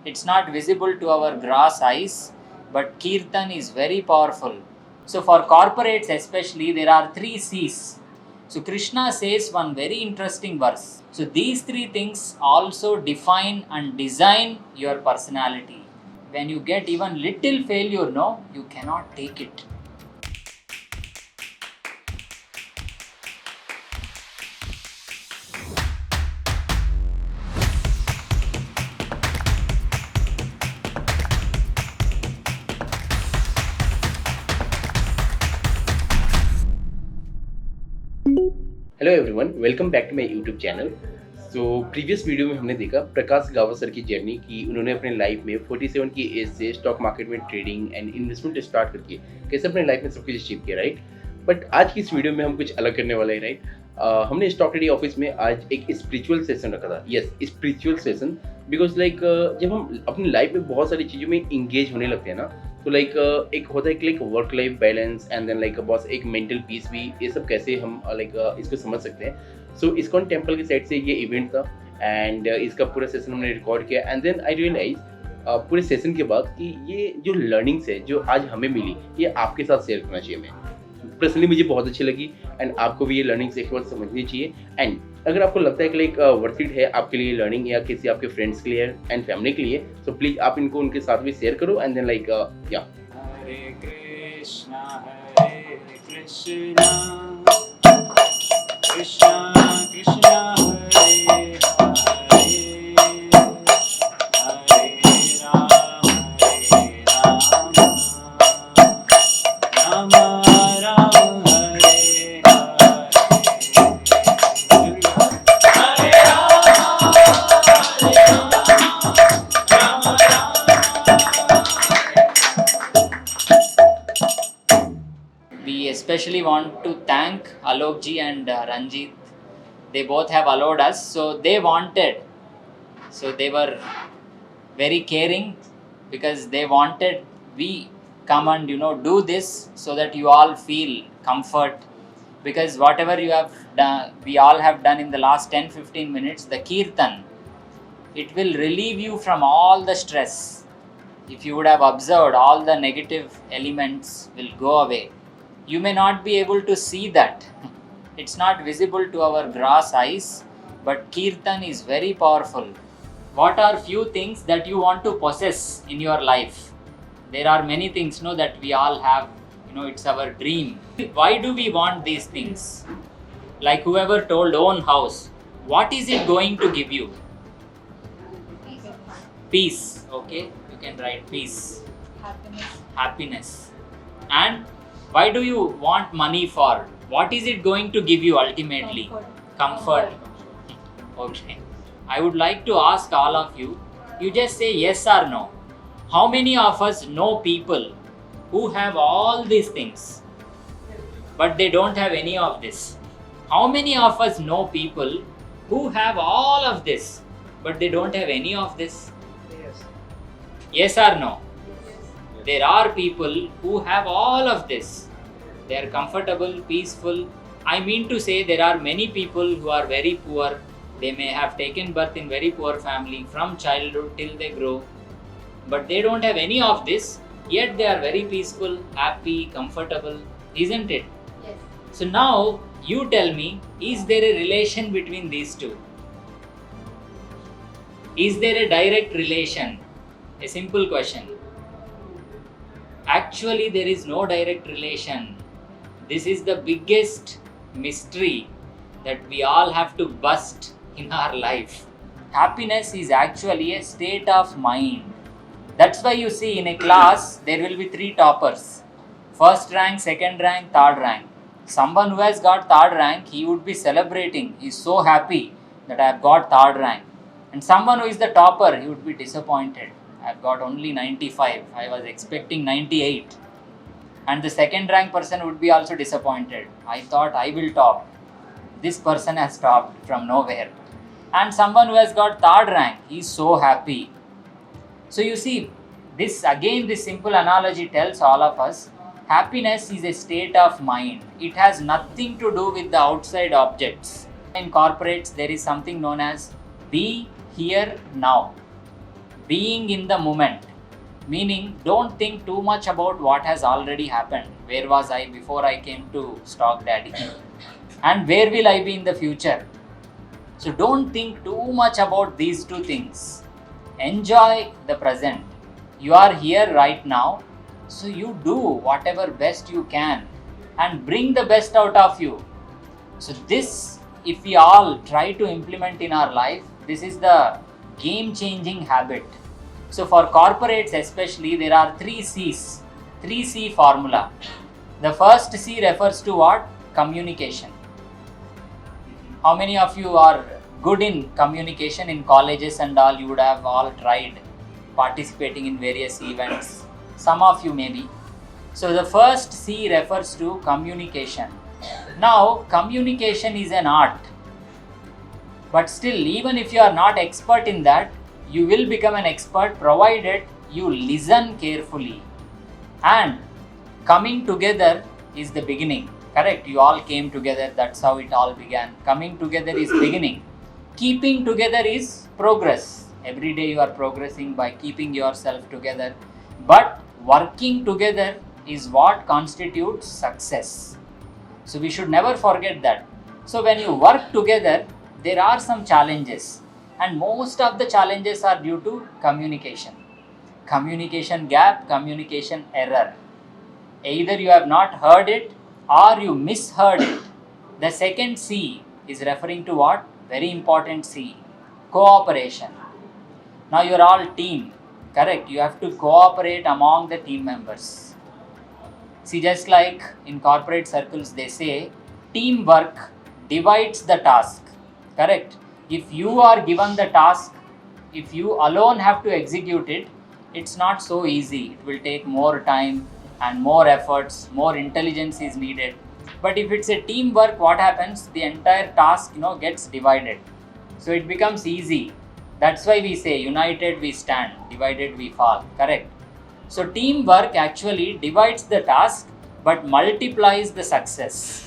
It's not visible to our gross eyes, but Kirtan is very powerful. So for corporates especially, there are 3 C's. So Krishna says one very interesting verse. So these 3 things also define and design your personality. When you get even little failure, no, you cannot take it. Hello everyone, welcome back to my YouTube channel. So previous video में हमने देखा प्रकाश गावा sir की journey की उन्होंने अपने life में 47 की एज से स्टॉक मार्केट में ट्रेडिंग एंड इन्वेस्टमेंट स्टार्ट करके कैसे अपने लाइफ में सब कुछ अचीव किया, राइट। बट आज की इस वीडियो में हम कुछ अलग करने वाले हैं, राइट। हमने स्टॉक ट्रेडिंग ऑफिस में आज एक स्पिरिचुअल सेशन रखा था। Yes, spiritual session, because like जब हम अपनी लाइफ में बहुत सारी चीज़ों में इंगेज होने लगते हैं ना, तो लाइक एक होता है कि like work life balance and then like boss एक मेंटल पीस भी, ये सब कैसे हम लाइक इसको समझ सकते हैं। सो इस्कॉन टेम्पल की साइड से ये इवेंट था एंड इसका पूरा सेशन हमने रिकॉर्ड किया एंड देन आई रियलाइज पूरे सेशन के बाद कि ये जो लर्निंग्स है जो आज हमें मिली, ये आपके साथ शेयर करना चाहिए। मैं पर्सनली मुझे बहुत अच्छी लगी एंड आपको भी ये लर्निंग्स एक बार समझनी चाहिए। एंड अगर आपको लगता है कि लाइक वर्थ इट है आपके लिए लर्निंग या किसी आपके फ्रेंड्स के लिए एंड फैमिली के लिए, तो प्लीज आप इनको उनके साथ भी शेयर करो एंड देन लाइक या हरे कृष्णा कृष्णा कृष्णा हरे हरे हरे राम राम राम हरे We especially want to thank Alok ji and Ranjit. They both have allowed us, so they wanted. So they were very caring because they wanted we come and do this so that you all feel comfort. Because whatever you have done, we all have done in the last 10-15 minutes, the kirtan, it will relieve you from all the stress. If you would have observed, all the negative elements will go away. You may not be able to see that. It's not visible to our gross eyes, but kirtan is very powerful. What are few things that you want to possess in your life? There are many things that we all have, it's our dream. Why do we want these things? Like whoever told own house, what is it going to give you? Peace, okay? You can write peace. Happiness. And why do you want money for? What is it going to give you ultimately? Comfort. Okay. I would like to ask all of you, you just say yes or no. How many of us know people who have all these things, but they don't have any of this? How many of us know people who have all of this, but they don't have any of this? Yes or no? There are people who have all of this. They are comfortable, peaceful. I mean to say there are many people who are very poor. They may have taken birth in very poor family from childhood till they grow. But they don't have any of this. Yet they are very peaceful, happy, comfortable. Isn't it? Yes. So now you tell me, is there a relation between these two? Is there a direct relation? A simple question. Actually, there is no direct relation. This is the biggest mystery that we all have to bust in our life. Happiness is actually a state of mind. That's why you see in a class, there will be 3 toppers. First rank, second rank, third rank. Someone who has got third rank, he would be celebrating. He is so happy that I have got third rank. And someone who is the topper, he would be disappointed. I have got only 95. I was expecting 98. And the second rank person would be also disappointed. I thought I will top. This person has topped from nowhere. And someone who has got third rank, he is so happy. So you see, this simple analogy tells all of us, happiness is a state of mind. It has nothing to do with the outside objects. In corporates, there is something known as be here now. being in the moment. Meaning, don't think too much about what has already happened. Where was I before I came to Stock Daddy? And where will I be in the future? So don't think too much about these two things. Enjoy the present. You are here right now, so you do whatever best you can and bring the best out of you. So this, if we all try to implement in our life, this is the game-changing habit. So for corporates especially, there are 3 C's, 3C formula. The first C refers to what? Communication. How many of you are good in communication in colleges and all? You would have all tried participating in various events. Some of you maybe. So the first C refers to communication. Now, communication is an art. But still, even if you are not expert in that, you will become an expert provided you listen carefully. And coming together is the beginning. Correct? You all came together. That's how it all began. Coming together is beginning. Keeping together is progress. Every day you are progressing by keeping yourself together. But working together is what constitutes success. So we should never forget that. So when you work together, there are some challenges. And most of the challenges are due to communication. Communication gap, communication error. Either you have not heard it or you misheard it. The second C is referring to what? Very important C. Cooperation. Now you are all team. Correct? You have to cooperate among the team members. See, just like in corporate circles they say, teamwork divides the task. Correct? If you are given the task, if you alone have to execute it, it's not so easy. It will take more time and more efforts, more intelligence is needed. But if it's a teamwork, what happens? The entire task, gets divided. So it becomes easy. That's why we say, united we stand, divided we fall. Correct? So teamwork actually divides the task but multiplies the success.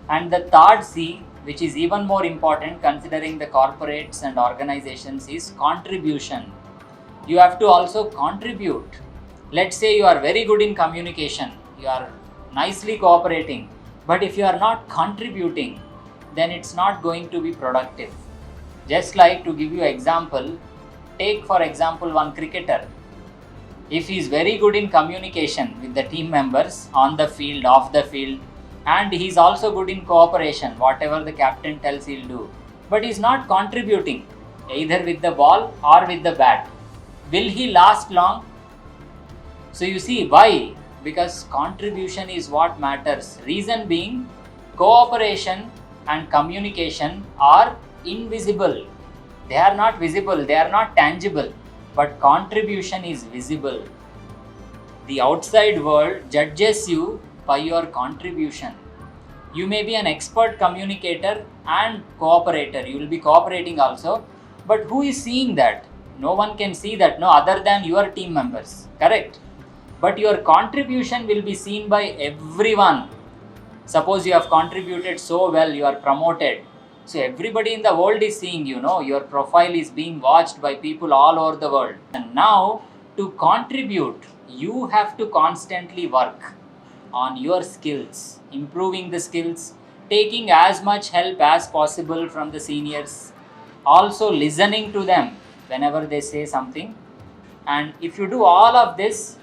And the third C, which is even more important considering the corporates and organizations, is contribution. You have to also contribute. Let's say you are very good in communication, you are nicely cooperating, but if you are not contributing, then it's not going to be productive. Just like, to give you an example, take for example one cricketer. If he is very good in communication with the team members on the field, off the field, and he is also good in cooperation, whatever the captain tells he'll do, but he is not contributing either with the ball or with the bat, will he last long? So you see why? Because contribution is what matters. Reason being, cooperation and communication are invisible. They are not visible, they are not tangible, but contribution is visible. The outside world judges you by your contribution. You may be an expert communicator and cooperator. You will be cooperating also. But who is seeing that? No one can see that, no other than your team members. Correct? But your contribution will be seen by everyone. Suppose you have contributed so well, you are promoted. So everybody in the world is seeing you, your profile is being watched by people all over the world. And now, to contribute, you have to constantly work on your skills, improving the skills, taking as much help as possible from the seniors, also listening to them whenever they say something. And if you do all of this,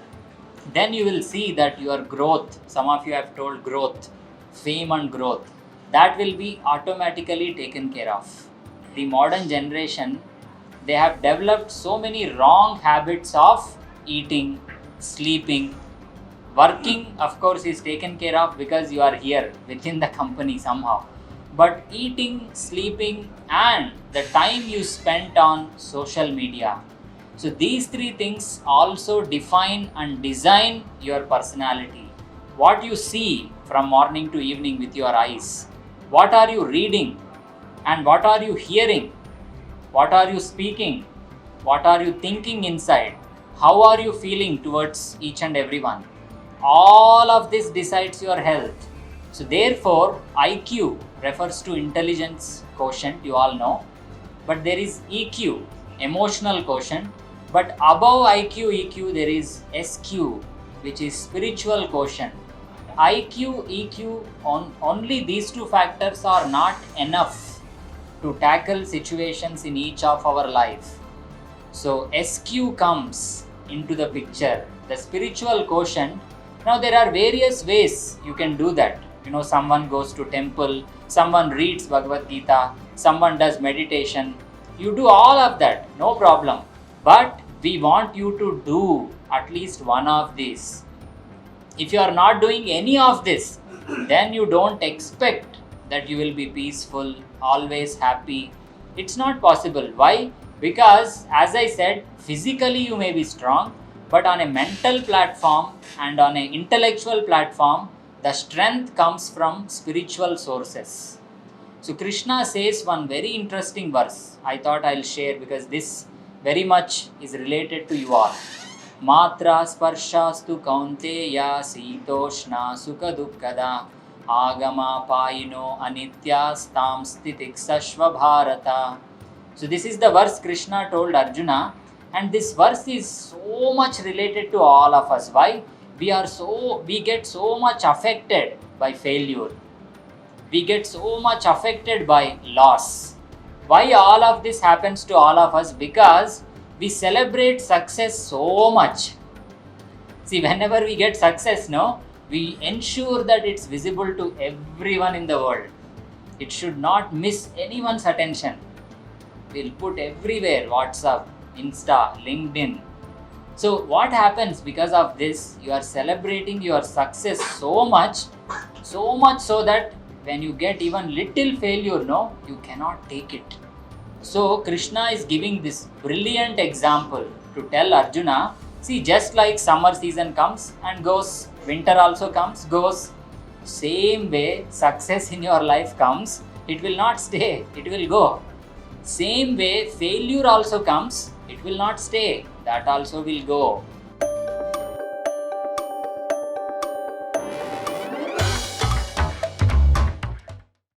then you will see that your growth, some of you have told growth, fame and growth, that will be automatically taken care of. The modern generation, they have developed so many wrong habits of eating, sleeping. Working, of course, is taken care of because you are here within the company somehow. But eating, sleeping, and the time you spent on social media. So these 3 things also define and design your personality. What you see from morning to evening with your eyes. What are you reading? And what are you hearing? What are you speaking? What are you thinking inside? How are you feeling towards each and everyone? All of this decides your health. So therefore, IQ refers to intelligence quotient, you all know. But there is EQ, emotional quotient, But above IQ, EQ, there is SQ, which is spiritual quotient. IQ, EQ, only these two factors are not enough to tackle situations in each of our life. So SQ comes into the picture, the spiritual quotient. Now there are various ways you can do that. Someone goes to temple, someone reads Bhagavad Gita, someone does meditation. You do all of that, no problem. But we want you to do at least one of these. If you are not doing any of this, then you don't expect that you will be peaceful, always happy. It's not possible. Why? Because, as I said, physically you may be strong, but on a mental platform and on an intellectual platform, the strength comes from spiritual sources. So Krishna says one very interesting verse. I thought I'll share because this very much is related to you all. Matra sparshastu kaunteya sitoshna sukha dukkada agama payino anityastam stitiksashva bharata. So this is the verse Krishna told Arjuna, and this verse is so much related to all of us. Why? We get so much affected by failure. We get so much affected by loss. Why all of this happens to all of us? Because we celebrate success so much. See, whenever we get success, we ensure that it's visible to everyone in the world. It should not miss anyone's attention. We'll put everywhere, WhatsApp, Insta, LinkedIn. So what happens because of this? You are celebrating your success so much so that when you get even little failure, you cannot take it. So Krishna is giving this brilliant example to tell Arjuna, see, just like summer season comes and goes, winter also comes, goes, same way success in your life comes, it will not stay, it will go. Same way failure also comes, it will not stay, that also will go.